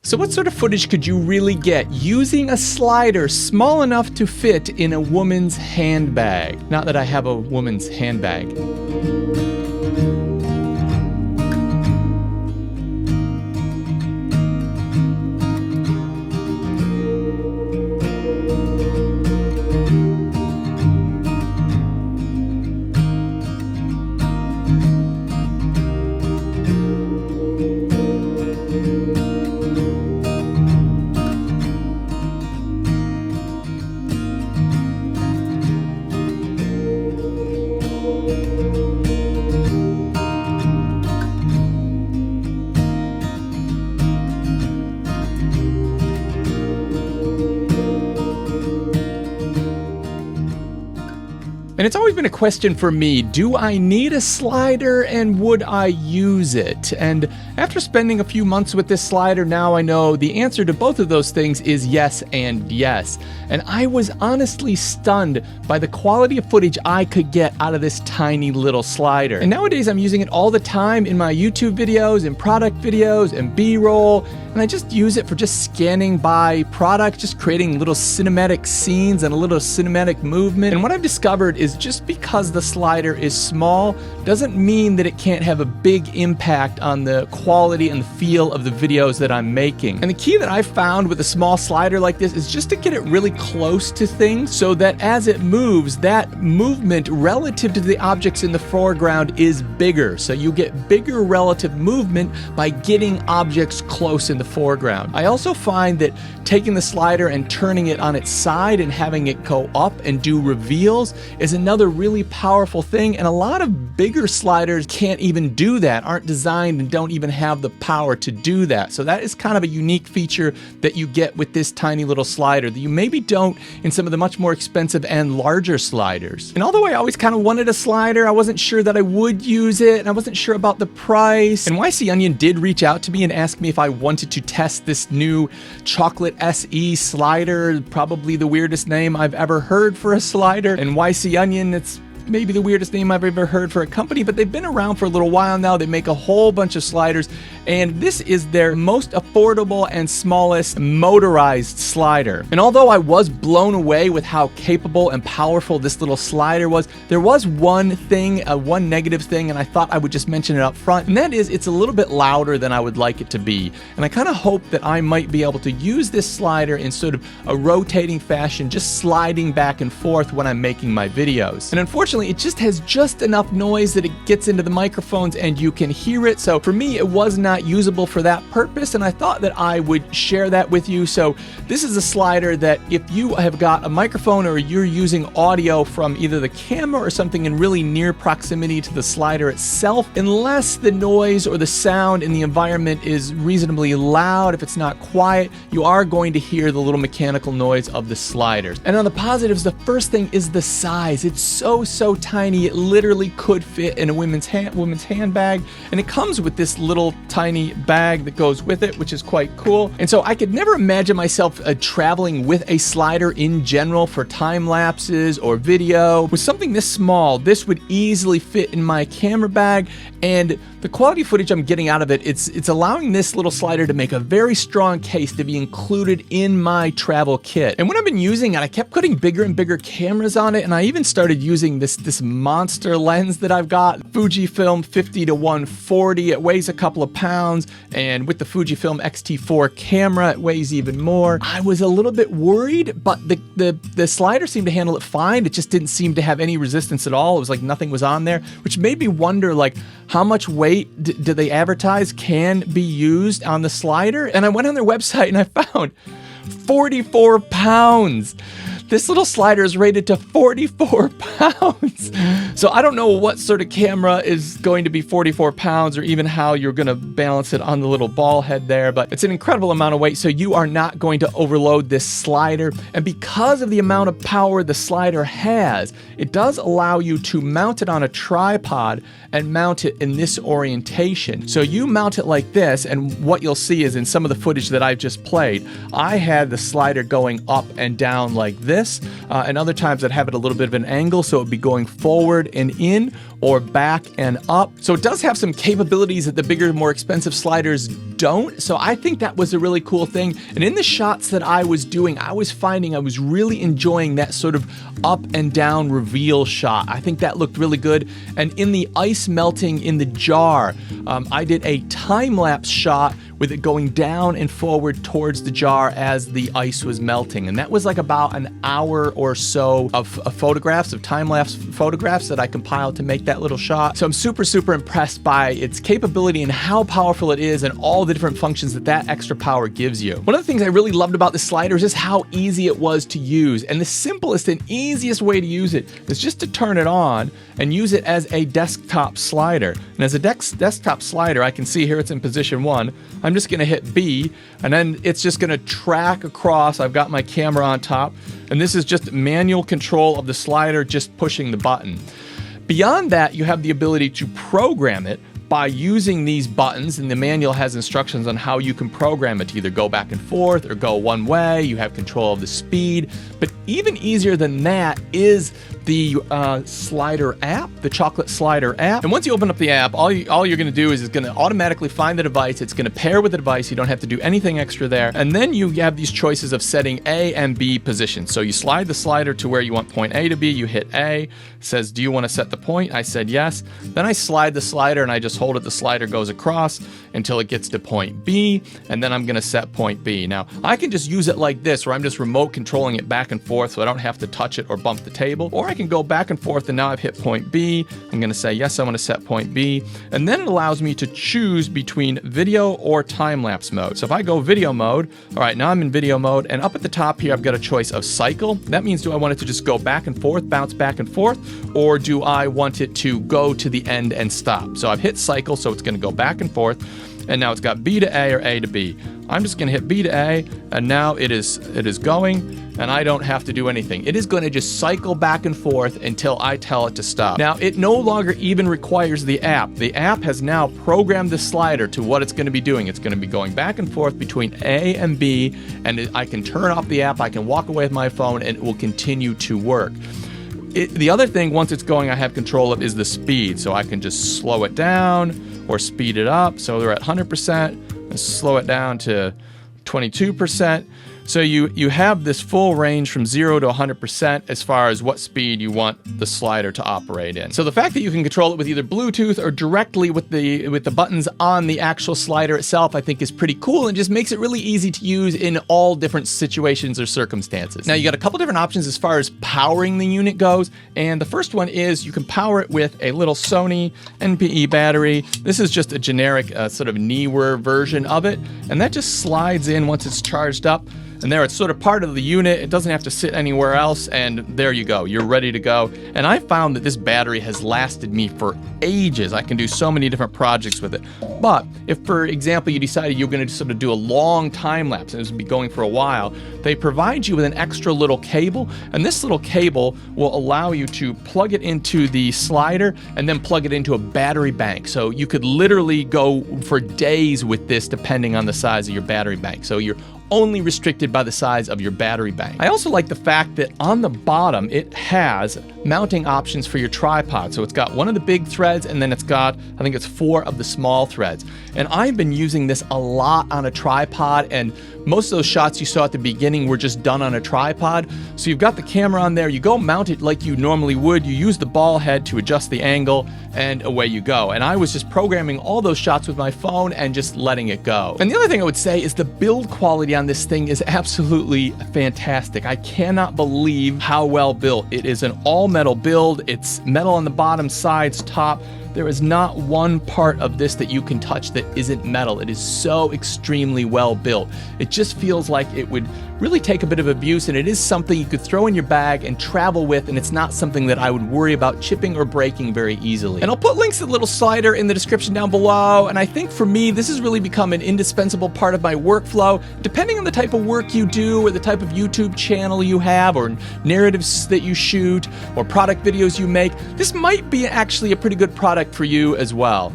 So what sort of footage could you really get using a slider small enough to fit in a woman's handbag? Not that I have a woman's handbag. And it's always been a question for me, do I need a slider and would I use it? And after spending a few months with this slider, now I know the answer to both of those things is yes and yes. And I was honestly stunned by the quality of footage I could get out of this tiny little slider. And nowadays I'm using it all the time in my YouTube videos and product videos and B-roll. And I just use it for just scanning by product, just creating little cinematic scenes and a little cinematic movement. And what I've discovered is just because the slider is small doesn't mean that it can't have a big impact on the quality and the feel of the videos that I'm making. And the key that I've found with a small slider like this is just to get it really close to things so that as it moves, that movement relative to the objects in the foreground is bigger. So you get bigger relative movement by getting objects close in the foreground. I also find that taking the slider and turning it on its side and having it go up and do reveals is another really powerful thing, and a lot of bigger sliders can't even do that, aren't designed and don't even have the power to do that. So that is kind of a unique feature that you get with this tiny little slider that you maybe don't in some of the much more expensive and larger sliders. And although I always kind of wanted a slider, I wasn't sure that I would use it, and I wasn't sure about the price. And YC Onion did reach out to me and ask me if I wanted to test this new Chocolate SE slider, probably the weirdest name I've ever heard for a slider. And YC Onion, it's maybe the weirdest name I've ever heard for a company, but they've been around for a little while now. They make a whole bunch of sliders, and this is their most affordable and smallest motorized slider. And although I was blown away with how capable and powerful this little slider was, there was one thing, one negative thing, and I thought I would just mention it up front, and that is it's a little bit louder than I would like it to be. And I kind of hope that I might be able to use this slider in sort of a rotating fashion, just sliding back and forth when I'm making my videos. And unfortunately, it just has just enough noise that it gets into the microphones and you can hear it. So for me, it was not usable for that purpose, and I thought that I would share that with you. So this is a slider that if you have got a microphone or you're using audio from either the camera or something in really near proximity to the slider itself, unless the noise or the sound in the environment is reasonably loud, if it's not quiet, you are going to hear the little mechanical noise of the sliders. And on the positives, the first thing is the size. It's so tiny, it literally could fit in a women's handbag, and it comes with this little tiny bag that goes with it, which is quite cool. And so I could never imagine myself traveling with a slider in general for time lapses or video. With something this small, this would easily fit in my camera bag, and the quality footage I'm getting out of it, it's allowing this little slider to make a very strong case to be included in my travel kit. And when I've been using it, I kept putting bigger and bigger cameras on it, and I even started using this monster lens that I've got, Fujifilm 50-140. It weighs a couple of pounds, and with the Fujifilm X-T4 camera, it weighs even more. I was a little bit worried, but the slider seemed to handle it fine. It just didn't seem to have any resistance at all. It was like nothing was on there, which made me wonder, like, how much weight do they advertise can be used on the slider? And I went on their website and I found 44 pounds. This little slider is rated to 44 pounds. So I don't know what sort of camera is going to be 44 pounds or even how you're going to balance it on the little ball head there, but it's an incredible amount of weight, so you are not going to overload this slider. And because of the amount of power the slider has, it does allow you to mount it on a tripod and mount it in this orientation. So you mount it like this, and what you'll see is in some of the footage that I've just played, I had the slider going up and down like this. this, and other times I'd have it a little bit of an angle, so it would be going forward and in, or back and up. So it does have some capabilities that the bigger, more expensive sliders don't. So I think that was a really cool thing. And in the shots that I was doing, I was finding I was really enjoying that sort of up and down reveal shot. I think that looked really good. And in the ice melting in the jar, I did a time-lapse shot with it going down and forward towards the jar as the ice was melting. And that was like about an hour or so of photographs, of time-lapse photographs that I compiled to make that little shot. So I'm super, super impressed by its capability and how powerful it is and all the different functions that that extra power gives you. One of the things I really loved about the slider is just how easy it was to use. And the simplest and easiest way to use it is just to turn it on and use it as a desktop slider. And as a desktop slider, I can see here it's in position 1. I'm just going to hit B, and then it's just going to track across. I've got my camera on top, and this is just manual control of the slider, just pushing the button. Beyond that, you have the ability to program it by using these buttons, and the manual has instructions on how you can program it to either go back and forth or go one way. You have control of the speed, but even easier than that is the slider app, the chocolate slider app. And once you open up the app, all you're going to do is it's going to automatically find the device. It's going to pair with the device. You don't have to do anything extra there. And then you have these choices of setting A and B positions. So you slide the slider to where you want point A to be. You hit A. It says, do you want to set the point? I said yes. Then I slide the slider and I just hold it. The slider goes across until it gets to point B. And then I'm going to set point B. Now, I can just use it like this, where I'm just remote controlling it back and forth so I don't have to touch it or bump the table. Or I can go back and forth, and now I've hit point B. I'm going to say, yes, I want to set point B. And then it allows me to choose between video or time-lapse mode. So if I go video mode, all right, now I'm in video mode, and up at the top here, I've got a choice of cycle. That means, do I want it to just go back and forth, bounce back and forth, or do I want it to go to the end and stop? So I've hit cycle, so it's going to go back and forth. And now it's got B to A or A to B. I'm just going to hit B to A, and now it is going, and I don't have to do anything. It is going to just cycle back and forth until I tell it to stop. Now, it no longer even requires the app. The app has now programmed the slider to what it's going to be doing. It's going to be going back and forth between A and B, and I can turn off the app, I can walk away with my phone, and it will continue to work. The other thing, once it's going, I have control of is the speed. So I can just slow it down or speed it up. So they're at 100%, and slow it down to 22%. So you have this full range from 0 to 100% as far as what speed you want the slider to operate in. So the fact that you can control it with either Bluetooth or directly with the buttons on the actual slider itself, I think is pretty cool, and just makes it really easy to use in all different situations or circumstances. Now, you got a couple different options as far as powering the unit goes, and the first one is you can power it with a little Sony NPE battery. This is just a generic sort of newer version of it, and that just slides in once it's charged up. And there, it's sort of part of the unit. It doesn't have to sit anywhere else, and there you go. You're ready to go. And I found that this battery has lasted me for ages. I can do so many different projects with it. But if, for example, you decided you're going to sort of do a long time lapse and this would be going for a while, they provide you with an extra little cable, and this little cable will allow you to plug it into the slider and then plug it into a battery bank. So you could literally go for days with this depending on the size of your battery bank. So you're only restricted by the size of your battery bank. I also like the fact that on the bottom it has mounting options for your tripod. So it's got one of the big threads, and then it's got, I think it's 4 of the small threads. And I've been using this a lot on a tripod, and most of those shots you saw at the beginning were just done on a tripod. So you've got the camera on there, you go mount it like you normally would, you use the ball head to adjust the angle, and away you go. And I was just programming all those shots with my phone and just letting it go. And the other thing I would say is the build quality on this thing is absolutely fantastic. I cannot believe how well built. It is an all-metal build. It's metal on the bottom, sides, top. There is not one part of this that you can touch that isn't metal. It is so extremely well built. It just feels like it would really take a bit of abuse, and it is something you could throw in your bag and travel with, and it's not something that I would worry about chipping or breaking very easily. And I'll put links to the little slider in the description down below, and I think for me, this has really become an indispensable part of my workflow. Depending on the type of work you do, or the type of YouTube channel you have, or narratives that you shoot, or product videos you make, this might be actually a pretty good product for you as well.